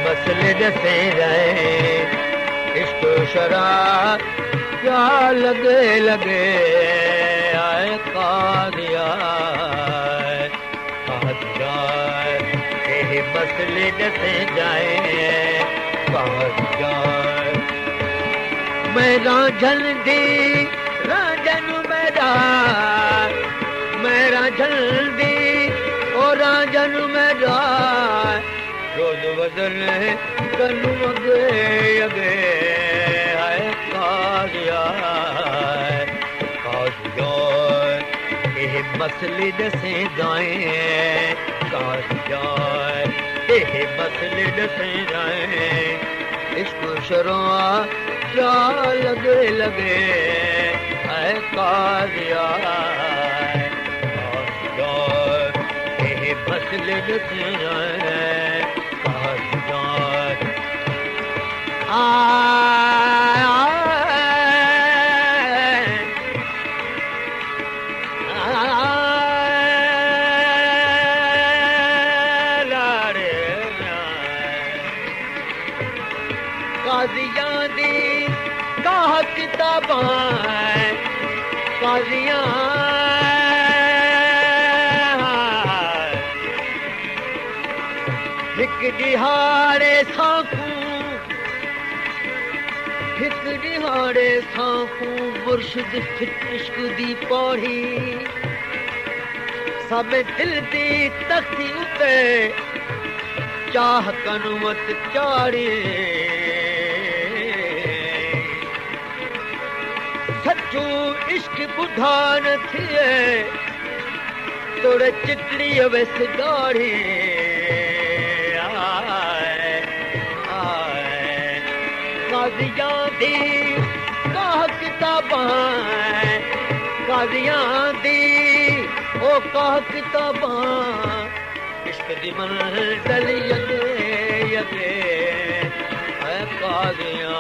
मसले दसे जाए इश्क शराब क्या लगे लगे आए कादिया मसले दसे जाए मैं रांझन दी रांझन मैं रांझन दी और रांझन मेरा रोज बदल कनु अगे अगे आए कादिया ये मसले दसे जाए कादिया ये मसले दसे जाए इश्क शरा क्या लगे लगे आए कादिया ये मसले दसे जाए काजियां दी काह किताबां काजियां हिक दिहाड़े साखू हिक दिहाड़े साखू मुर्शिद इश्क दी पौड़ी सब दिल दी तख्ती उते चाह कनुमत चाड़ी सच्चू इश्क बुढ़ा न थिए तोड़े चितड़ी वेस गाड़ी काजियां दी काह किताबां काजियां दी ओ काह किताबां इश्क दी मंज़िल यगे यगे है काजियां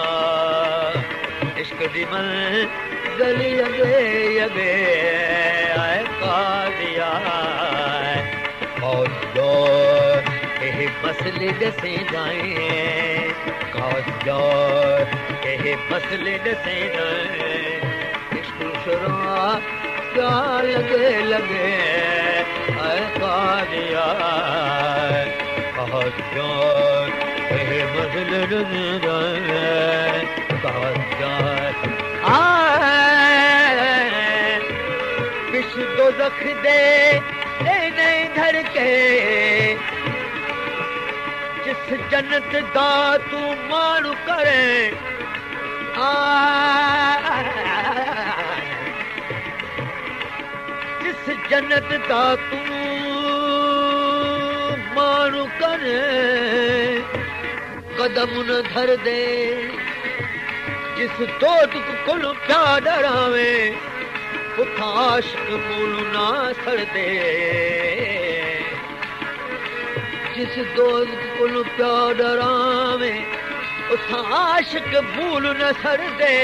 इश्क दी मंज़िल यगे यगे है काजियां और जो ये मसले दसे जाए कादिया ये मसले दसे जाए इश्क शरा क्या लगे लगे ऐ कादिया कादिया ये मसले दसे जाए कादिया विश दो रख दे नहीं धर के जिस जन्नत दा तू मारू करे जिस जन्नत दा तू मारू करे कदम न धर दे जिस दोस्त कुल प्या डरावे उठा आशिक मूल ना सड़ दे जिस दोस्त कुल प्या डरावे उठा आशिक भूल न सड़ दे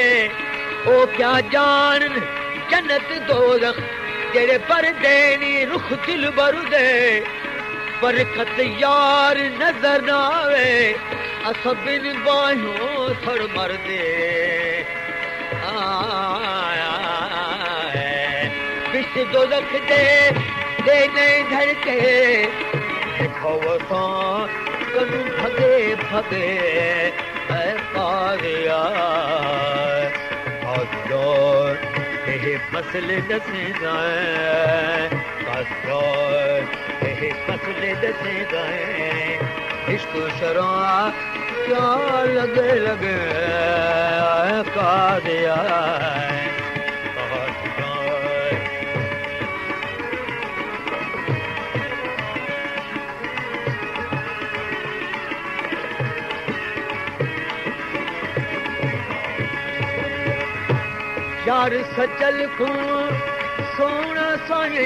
ओ क्या जान जन्नत दोज़ख जेड़े पर देनी रुख दिल भर दे बरकत यार नजर न आवे असबिन बाहों सड़ मर दे विश दोज़ख दे नहीं धर के कनु भगे भगे है कादिया कादर ये मसले दसे जाए कादर ये मसले दसे जाए इश्क शरा क्या लगे लगे कादिया यार सचल को सोना साए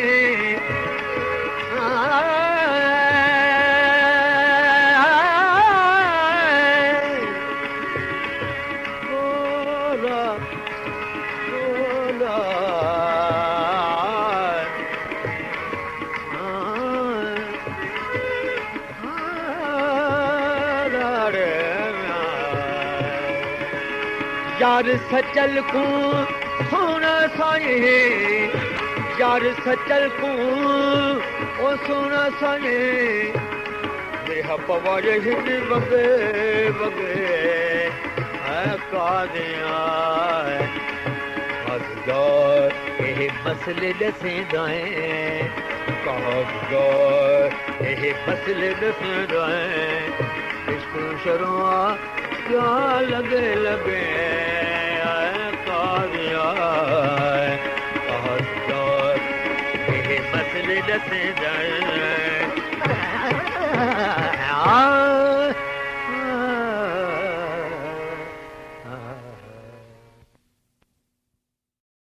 बोला बोला यार सचल को सोना साए यार सचल को ओ सोना साए बेहा पवारे हिंद बगे बगे है कादिया कादर ये मसले दसे जाए कादर ये मसले दसे जाए इश्क शरुआ क्या लगे लगे कादिया कादर ये मसले दसे जाए